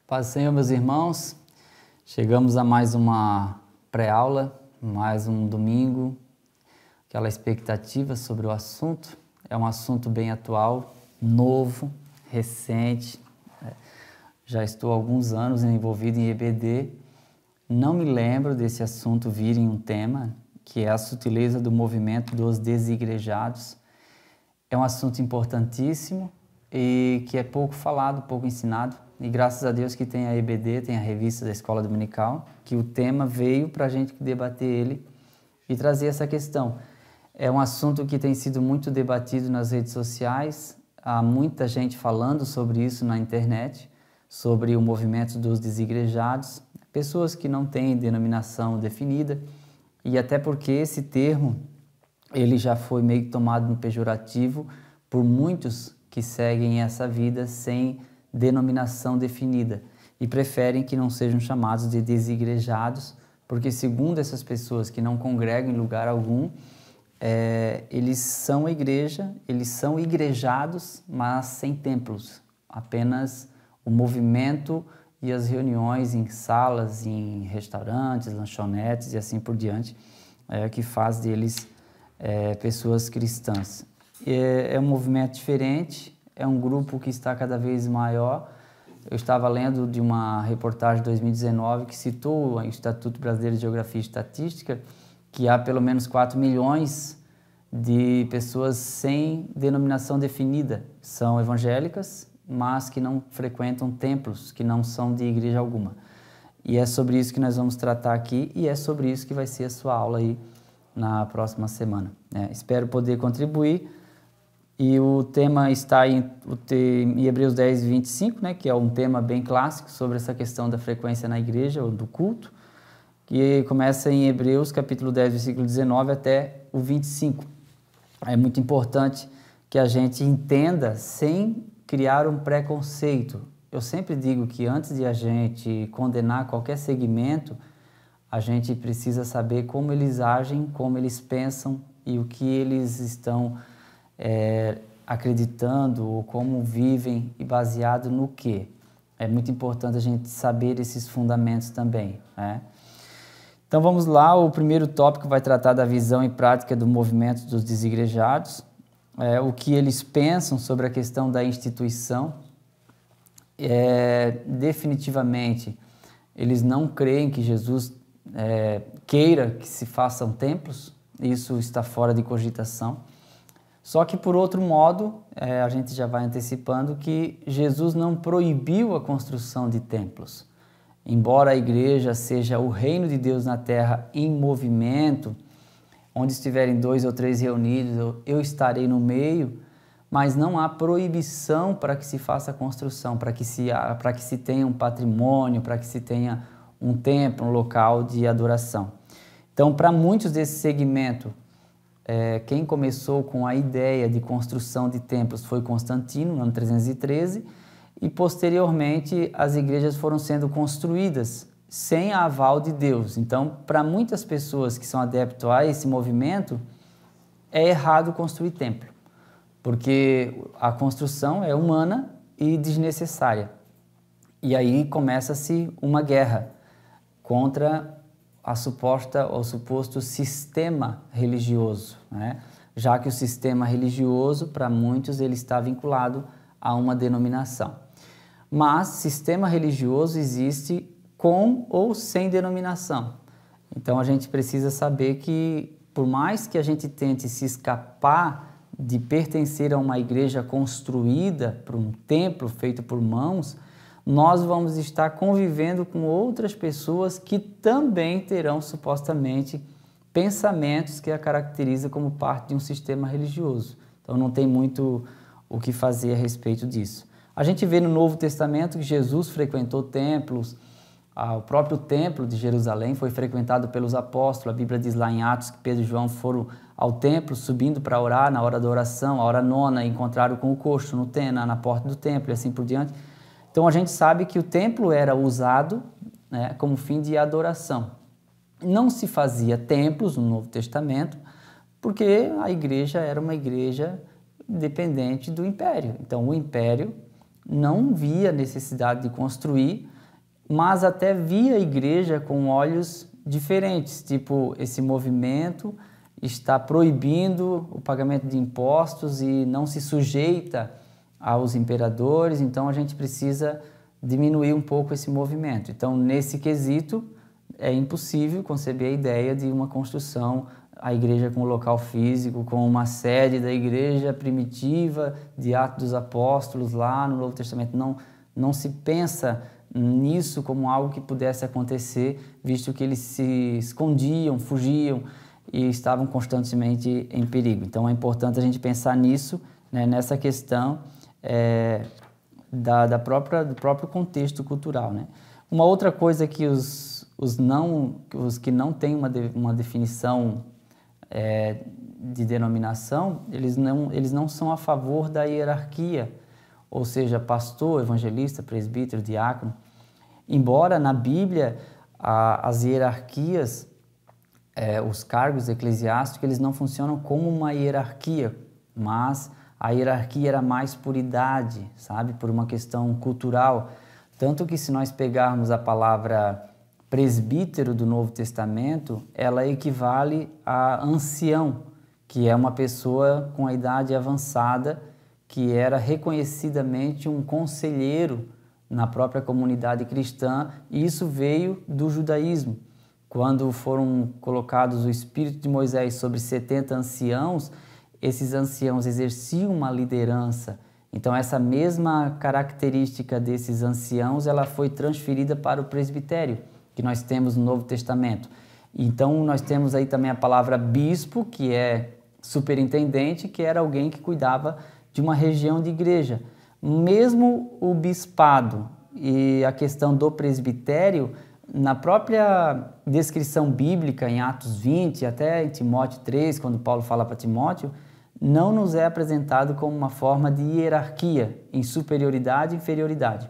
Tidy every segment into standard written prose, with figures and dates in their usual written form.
Paz do Senhor, meus irmãos. Chegamos a mais uma pré-aula, mais um domingo. Aquela expectativa sobre o assunto. É um assunto bem atual, novo, recente. Já estou há alguns anos envolvido em EBD. Não me lembro desse assunto vir em um tema, que é a sutileza do movimento dos desigrejados. É um assunto importantíssimo e que é pouco falado, pouco ensinado. E graças a Deus que tem a EBD, tem a revista da Escola Dominical, que o tema veio para a gente debater ele e trazer essa questão. É um assunto que tem sido muito debatido nas redes sociais, há muita gente falando sobre isso na internet, sobre o movimento dos desigrejados, pessoas que não têm denominação definida, e até porque esse termo ele já foi meio que tomado no pejorativo por muitos que seguem essa vida sem denominação definida e preferem que não sejam chamados de desigrejados, porque segundo essas pessoas que não congregam em lugar algum, eles são a igreja, eles são igrejados, mas sem templos, apenas o movimento e as reuniões em salas, em restaurantes, lanchonetes e assim por diante, que faz deles pessoas cristãs. É um movimento diferente, é um grupo que está cada vez maior. Eu estava lendo de uma reportagem de 2019 que citou o Instituto Brasileiro de Geografia e Estatística, que há pelo menos 4 milhões de pessoas sem denominação definida. São evangélicas, mas que não frequentam templos, que não são de igreja alguma. E é sobre isso que nós vamos tratar aqui e é sobre isso que vai ser a sua aula aí na próxima semana. Espero poder contribuir. E o tema está em Hebreus 10, 25, que é um tema bem clássico sobre essa questão da frequência na igreja, ou do culto, que começa em Hebreus, capítulo 10, versículo 19 até o 25. É muito importante que a gente entenda sem criar um preconceito. Eu sempre digo que antes de a gente condenar qualquer segmento, a gente precisa saber como eles agem, como eles pensam e o que eles estão acreditando ou como vivem e baseado no quê. É muito importante a gente saber esses fundamentos também, Então vamos lá, o primeiro tópico vai tratar da visão e prática do movimento dos desigrejados, o que eles pensam sobre a questão da instituição. Definitivamente, eles não creem que Jesus queira que se façam templos, isso está fora de cogitação. Só que, por outro modo, a gente já vai antecipando que Jesus não proibiu a construção de templos. Embora a igreja seja o reino de Deus na terra em movimento, onde estiverem 2 ou 3 reunidos, eu estarei no meio, mas não há proibição para que se faça a construção, para que se tenha um patrimônio, para que se tenha um templo, um local de adoração. Então, para muitos desse segmento, quem começou com a ideia de construção de templos foi Constantino, no ano 313, e posteriormente as igrejas foram sendo construídas sem a aval de Deus. Então, para muitas pessoas que são adeptos a esse movimento, é errado construir templo, porque a construção é humana e desnecessária. E aí começa-se uma guerra contra o suposto sistema religioso, já que o sistema religioso, para muitos, ele está vinculado a uma denominação. Mas sistema religioso existe com ou sem denominação. Então a gente precisa saber que, por mais que a gente tente se escapar de pertencer a uma igreja construída por um templo feito por mãos, nós vamos estar convivendo com outras pessoas que também terão, supostamente, pensamentos que a caracterizam como parte de um sistema religioso. Então, não tem muito o que fazer a respeito disso. A gente vê no Novo Testamento que Jesus frequentou templos, o próprio templo de Jerusalém foi frequentado pelos apóstolos. A Bíblia diz lá em Atos que Pedro e João foram ao templo, subindo para orar na hora da oração, a hora nona, encontraram com o coxo na porta do templo e assim por diante. Então, a gente sabe que o templo era usado como fim de adoração. Não se fazia templos no Novo Testamento, porque a igreja era uma igreja dependente do império. Então, o império não via necessidade de construir, mas até via a igreja com olhos diferentes, tipo, esse movimento está proibindo o pagamento de impostos e não se sujeita aos imperadores, então a gente precisa diminuir um pouco esse movimento. Então, nesse quesito, é impossível conceber a ideia de uma construção, a igreja com um local físico, com uma sede da igreja primitiva, de Atos dos Apóstolos, lá no Novo Testamento. Não se pensa nisso como algo que pudesse acontecer, visto que eles se escondiam, fugiam e estavam constantemente em perigo. Então é importante a gente pensar nisso, né, nessa questão do próprio contexto cultural, né? Uma outra coisa que os que não têm uma definição de denominação, eles não são a favor da hierarquia, ou seja, pastor, evangelista, presbítero, diácono. Embora na Bíblia as hierarquias, os cargos eclesiásticos, eles não funcionam como uma hierarquia, mas a hierarquia era mais por idade, sabe? Por uma questão cultural. Tanto que se nós pegarmos a palavra presbítero do Novo Testamento, ela equivale a ancião, que é uma pessoa com a idade avançada, que era reconhecidamente um conselheiro na própria comunidade cristã, e isso veio do judaísmo. Quando foram colocados o Espírito de Moisés sobre 70 anciãos, esses anciãos exerciam uma liderança. Então, essa mesma característica desses anciãos, ela foi transferida para o presbitério, que nós temos no Novo Testamento. Então, nós temos aí também a palavra bispo, que é superintendente, que era alguém que cuidava de uma região de igreja. Mesmo o bispado e a questão do presbitério, na própria descrição bíblica, em Atos 20, até em Timóteo 3, quando Paulo fala para Timóteo, não nos é apresentado como uma forma de hierarquia, em superioridade e inferioridade.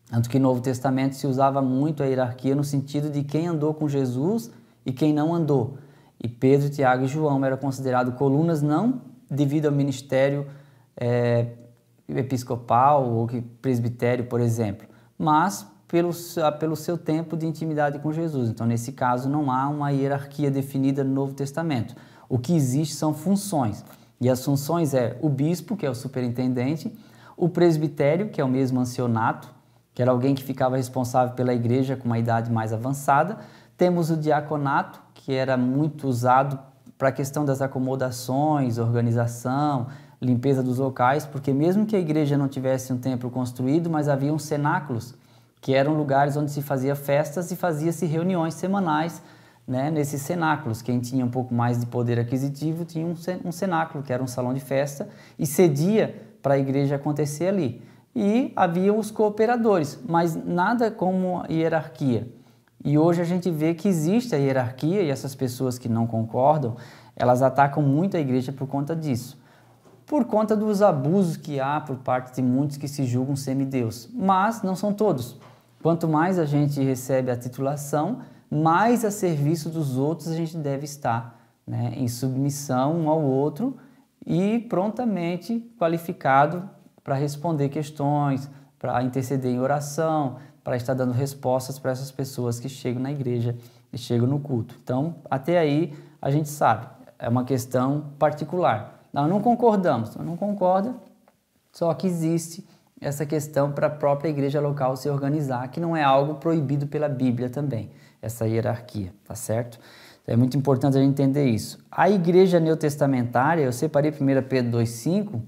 Tanto que no Novo Testamento se usava muito a hierarquia no sentido de quem andou com Jesus e quem não andou. E Pedro, Tiago e João eram considerados colunas não devido ao ministério episcopal ou presbitério, por exemplo, mas pelo seu tempo de intimidade com Jesus. Então, nesse caso, não há uma hierarquia definida no Novo Testamento. O que existe são funções. E as funções é o bispo, que é o superintendente, o presbitério, que é o mesmo ancianato, que era alguém que ficava responsável pela igreja com uma idade mais avançada. Temos o diaconato, que era muito usado para a questão das acomodações, organização, limpeza dos locais, porque mesmo que a igreja não tivesse um templo construído, mas haviam cenáculos, que eram lugares onde se fazia festas e fazia-se reuniões semanais, né, nesses cenáculos. Quem tinha um pouco mais de poder aquisitivo tinha um cenáculo, que era um salão de festa, e cedia para a igreja acontecer ali. E havia os cooperadores, mas nada como hierarquia. E hoje a gente vê que existe a hierarquia e essas pessoas que não concordam, elas atacam muito a igreja por conta disso. Por conta dos abusos que há por parte de muitos que se julgam semideus. Mas não são todos. Quanto mais a gente recebe a titulação, mais a serviço dos outros a gente deve estar, né, em submissão um ao outro e prontamente qualificado para responder questões, para interceder em oração, para estar dando respostas para essas pessoas que chegam na igreja e chegam no culto. Então, até aí a gente sabe, é uma questão particular. Não concordamos, não concorda, só que existe essa questão para a própria igreja local se organizar, que não é algo proibido pela Bíblia também, essa hierarquia, tá certo? Então é muito importante a gente entender isso. A igreja neotestamentária, eu separei 1 Pedro 2,5,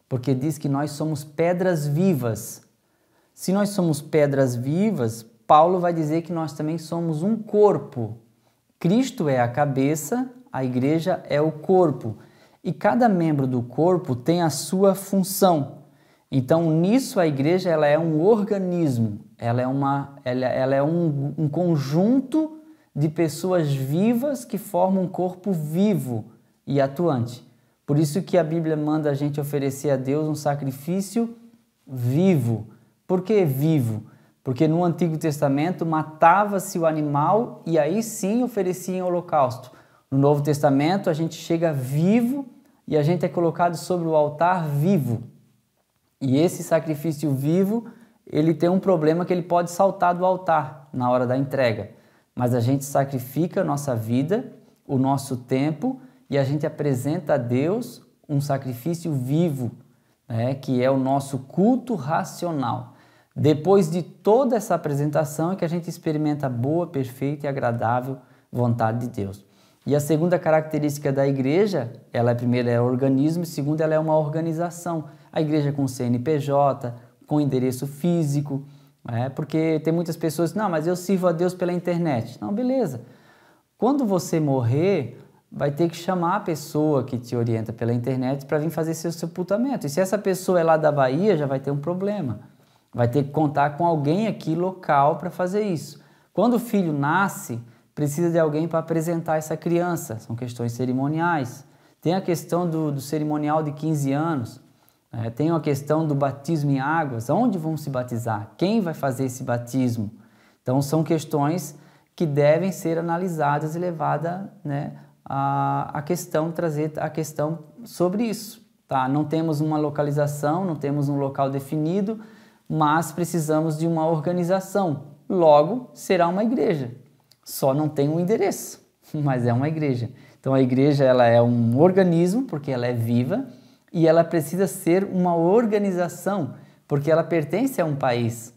porque diz que nós somos pedras vivas. Se nós somos pedras vivas, Paulo vai dizer que nós também somos um corpo. Cristo é a cabeça, a igreja é o corpo. E cada membro do corpo tem a sua função. Então, nisso, a igreja ela é um organismo, ela é um conjunto de pessoas vivas que formam um corpo vivo e atuante. Por isso que a Bíblia manda a gente oferecer a Deus um sacrifício vivo. Por que vivo? Porque no Antigo Testamento matava-se o animal e aí sim oferecia em holocausto. No Novo Testamento a gente chega vivo e a gente é colocado sobre o altar vivo. E esse sacrifício vivo ele tem um problema que ele pode saltar do altar na hora da entrega. Mas a gente sacrifica a nossa vida, o nosso tempo, e a gente apresenta a Deus um sacrifício vivo, né, que é o nosso culto racional. Depois de toda essa apresentação é que a gente experimenta a boa, perfeita e agradável vontade de Deus. E a segunda característica da igreja, primeiro é organismo, e segunda ela é uma organização. A igreja com CNPJ, com endereço físico, porque tem muitas pessoas que, não, mas eu sirvo a Deus pela internet. Não, beleza. Quando você morrer, vai ter que chamar a pessoa que te orienta pela internet para vir fazer seu sepultamento. E se essa pessoa é lá da Bahia, já vai ter um problema. Vai ter que contar com alguém aqui local para fazer isso. Quando o filho nasce, precisa de alguém para apresentar essa criança. São questões cerimoniais. Tem a questão do cerimonial de 15 anos. Tem a questão do batismo em águas. Onde vão se batizar? Quem vai fazer esse batismo? Então, são questões que devem ser analisadas e levadas, trazer a questão sobre isso. Tá? Não temos uma localização, não temos um local definido, mas precisamos de uma organização. Logo, será uma igreja. Só não tem um endereço, mas é uma igreja. Então, a igreja ela é um organismo, porque ela é viva, e ela precisa ser uma organização, porque ela pertence a um país.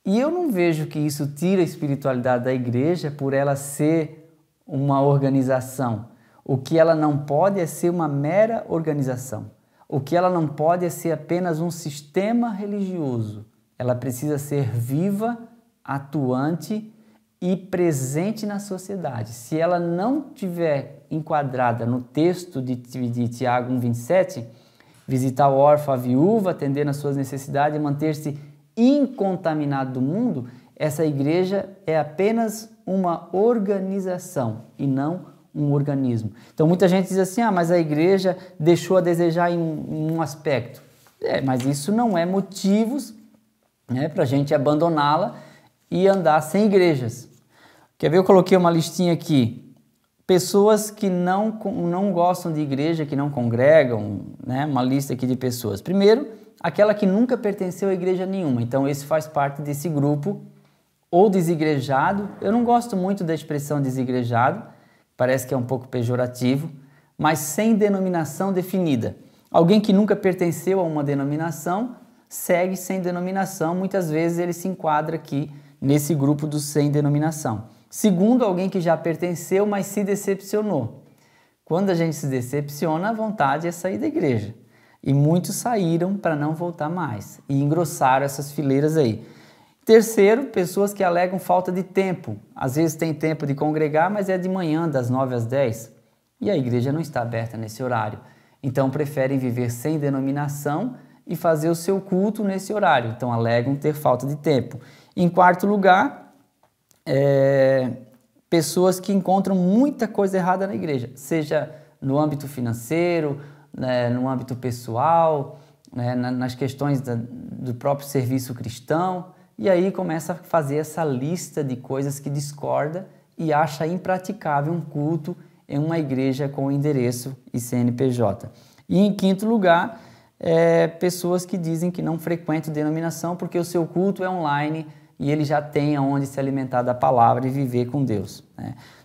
E eu não vejo que isso tira a espiritualidade da igreja por ela ser uma organização. O que ela não pode é ser uma mera organização. O que ela não pode é ser apenas um sistema religioso. Ela precisa ser viva, atuante e presente na sociedade. Se ela não estiver enquadrada no texto de Tiago 1,27, visitar o órfão, a viúva, atender nas suas necessidades e manter-se incontaminado do mundo, essa igreja é apenas uma organização e não um organismo. Então muita gente diz assim, mas a igreja deixou a desejar em um aspecto. Mas isso não é motivos para a gente abandoná-la e andar sem igrejas. Quer ver? Eu coloquei uma listinha aqui. Pessoas que não gostam de igreja, que não congregam, uma lista aqui de pessoas. Primeiro, aquela que nunca pertenceu a igreja nenhuma. Então esse faz parte desse grupo. Ou desigrejado. Eu não gosto muito da expressão desigrejado, parece que é um pouco pejorativo, mas sem denominação definida. Alguém que nunca pertenceu a uma denominação, segue sem denominação, muitas vezes ele se enquadra aqui nesse grupo do sem denominação. Segundo, alguém que já pertenceu, mas se decepcionou. Quando a gente se decepciona, a vontade é sair da igreja. E muitos saíram para não voltar mais e engrossaram essas fileiras aí. Terceiro, pessoas que alegam falta de tempo. Às vezes tem tempo de congregar, mas é de manhã, das 9 às 10. E a igreja não está aberta nesse horário. Então preferem viver sem denominação e fazer o seu culto nesse horário. Então alegam ter falta de tempo. Em quarto lugar, pessoas que encontram muita coisa errada na igreja. Seja no âmbito financeiro, no âmbito pessoal, nas questões do próprio serviço cristão. E aí começa a fazer essa lista de coisas que discorda e acha impraticável um culto em uma igreja com endereço e CNPJ. E em quinto lugar, pessoas que dizem que não frequentam denominação porque o seu culto é online e ele já tem aonde se alimentar da palavra e viver com Deus.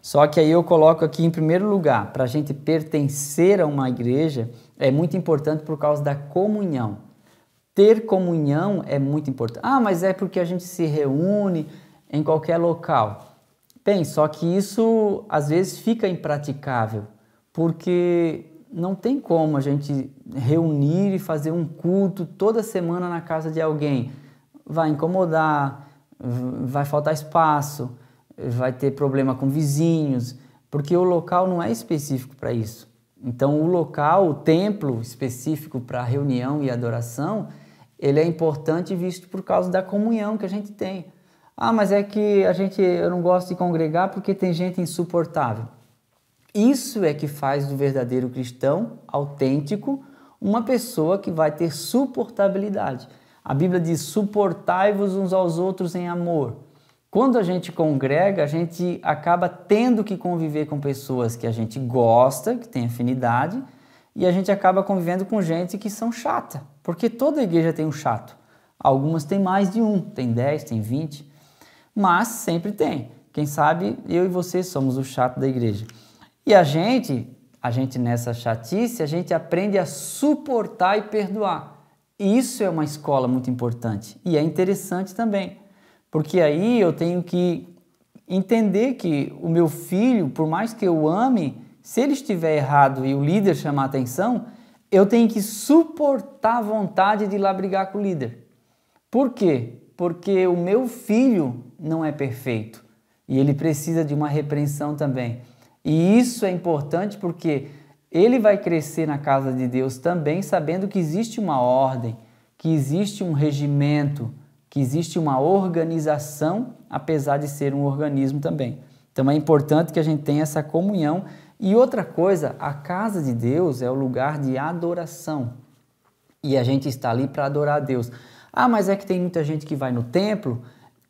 Só que aí eu coloco aqui em primeiro lugar, para a gente pertencer a uma igreja, é muito importante por causa da comunhão. Ter comunhão é muito importante. Mas é porque a gente se reúne em qualquer local. Bem, só que isso às vezes fica impraticável, porque não tem como a gente reunir e fazer um culto toda semana na casa de alguém. Vai incomodar, vai faltar espaço, vai ter problema com vizinhos, porque o local não é específico para isso. Então o local, o templo específico para reunião e adoração, ele é importante visto por causa da comunhão que a gente tem. Mas é que eu não gosto de congregar porque tem gente insuportável. Isso é que faz do verdadeiro cristão autêntico uma pessoa que vai ter suportabilidade. A Bíblia diz, suportai-vos uns aos outros em amor. Quando a gente congrega, a gente acaba tendo que conviver com pessoas que a gente gosta, que tem afinidade, e a gente acaba convivendo com gente que são chata, porque toda igreja tem um chato. Algumas têm mais de um, tem 10, tem 20, mas sempre tem. Quem sabe eu e você somos o chato da igreja. E a gente nessa chatice, a gente aprende a suportar e perdoar. E isso é uma escola muito importante e é interessante também, porque aí eu tenho que entender que o meu filho, por mais que eu ame, se ele estiver errado e o líder chamar atenção, eu tenho que suportar a vontade de ir lá brigar com o líder. Por quê? Porque o meu filho não é perfeito e ele precisa de uma repreensão também. E isso é importante porque ele vai crescer na casa de Deus também sabendo que existe uma ordem, que existe um regimento, que existe uma organização, apesar de ser um organismo também. Então é importante que a gente tenha essa comunhão. E outra coisa, a casa de Deus é o lugar de adoração. E a gente está ali para adorar a Deus. Ah, mas é que tem muita gente que vai no templo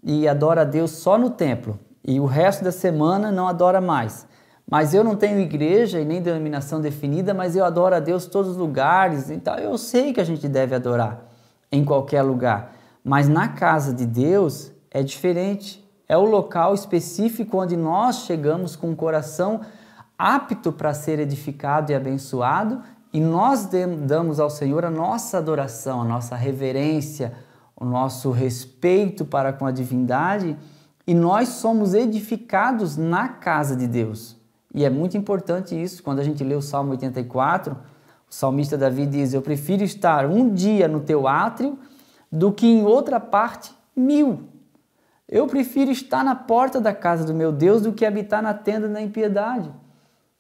e adora a Deus só no templo. E o resto da semana não adora mais. Mas eu não tenho igreja e nem denominação definida, mas eu adoro a Deus em todos os lugares. Então eu sei que a gente deve adorar em qualquer lugar. Mas na casa de Deus é diferente. É o local específico onde nós chegamos com o coração apto para ser edificado e abençoado, e nós damos ao Senhor a nossa adoração, a nossa reverência, o nosso respeito para com a divindade, e nós somos edificados na casa de Deus. E é muito importante isso, quando a gente lê o Salmo 84, o salmista Davi diz: eu prefiro estar um dia no teu átrio do que em outra parte 1000. Eu prefiro estar na porta da casa do meu Deus do que habitar na tenda da impiedade.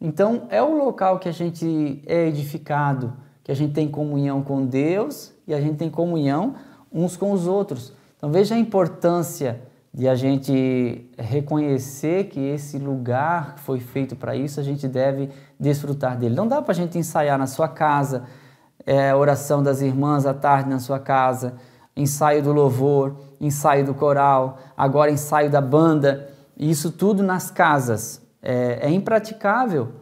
Então, é o local que a gente é edificado, que a gente tem comunhão com Deus e a gente tem comunhão uns com os outros. Então, veja a importância de a gente reconhecer que esse lugar foi feito para isso, a gente deve desfrutar dele. Não dá para a gente ensaiar na sua casa, oração das irmãs à tarde na sua casa, ensaio do louvor, ensaio do coral, agora ensaio da banda, isso tudo nas casas. É impraticável,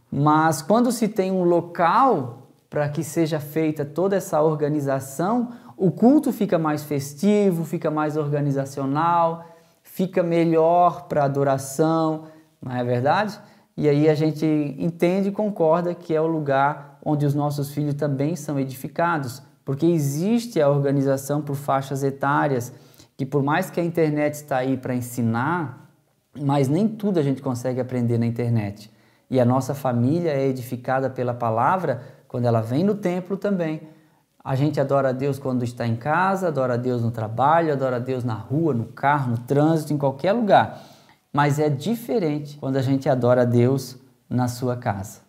mas quando se tem um local para que seja feita toda essa organização, o culto fica mais festivo, fica mais organizacional, fica melhor para adoração, não é verdade? E aí a gente entende e concorda que é o lugar onde os nossos filhos também são edificados, porque existe a organização por faixas etárias, que por mais que a internet está aí para ensinar, mas nem tudo a gente consegue aprender na internet. E a nossa família é edificada pela palavra quando ela vem no templo também. A gente adora a Deus quando está em casa, adora a Deus no trabalho, adora a Deus na rua, no carro, no trânsito, em qualquer lugar. Mas é diferente quando a gente adora a Deus na sua casa.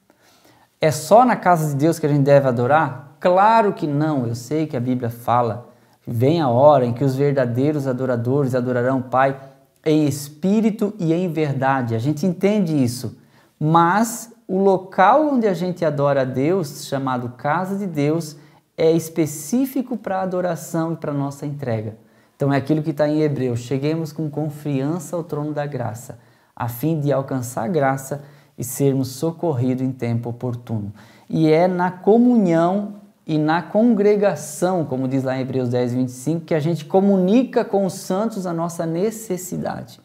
É só na casa de Deus que a gente deve adorar? Claro que não. Eu sei que a Bíblia fala: vem a hora em que os verdadeiros adoradores adorarão o Pai em espírito e em verdade. A gente entende isso, mas o local onde a gente adora a Deus, chamado casa de Deus, é específico para adoração e para nossa entrega. Então é aquilo que está em Hebreus: cheguemos com confiança ao trono da graça, a fim de alcançar graça e sermos socorridos em tempo oportuno. E é na comunhão e na congregação, como diz lá em Hebreus 10, 25, que a gente comunica com os santos a nossa necessidade.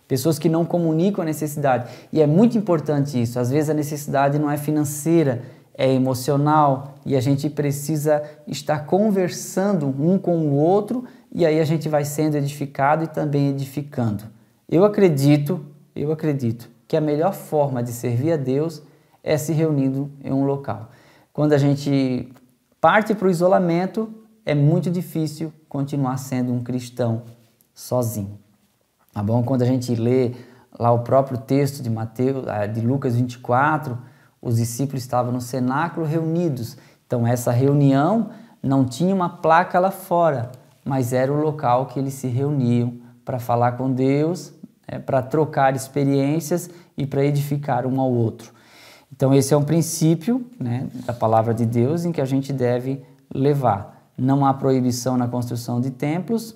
Pessoas que não comunicam a necessidade. E é muito importante isso. Às vezes a necessidade não é financeira, é emocional, e a gente precisa estar conversando um com o outro, e aí a gente vai sendo edificado e também edificando. Eu acredito que a melhor forma de servir a Deus é se reunindo em um local. Quando a gente parte para o isolamento, é muito difícil continuar sendo um cristão sozinho. Tá bom? Quando a gente lê lá o próprio texto de Lucas 24, os discípulos estavam no cenáculo reunidos. Então essa reunião não tinha uma placa lá fora, mas era o local que eles se reuniam para falar com Deus, para trocar experiências e para edificar um ao outro. Então esse é um princípio, da palavra de Deus em que a gente deve levar. Não há proibição na construção de templos.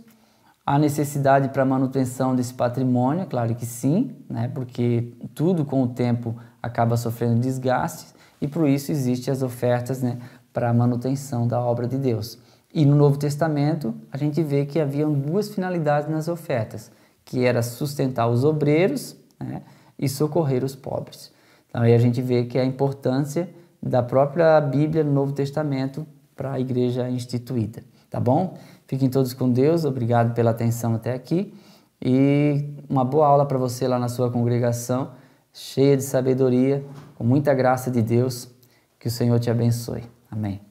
Há necessidade para a manutenção desse patrimônio? Claro que sim, porque tudo com o tempo acaba sofrendo desgastes e por isso existem as ofertas para a manutenção da obra de Deus. E no Novo Testamento, a gente vê que haviam duas finalidades nas ofertas, que era sustentar os obreiros, né, e socorrer os pobres. Então aí a gente vê que a importância da própria Bíblia no Novo Testamento para a igreja instituída. Tá bom? Fiquem todos com Deus, obrigado pela atenção até aqui e uma boa aula para você lá na sua congregação, cheia de sabedoria, com muita graça de Deus. Que o Senhor te abençoe. Amém.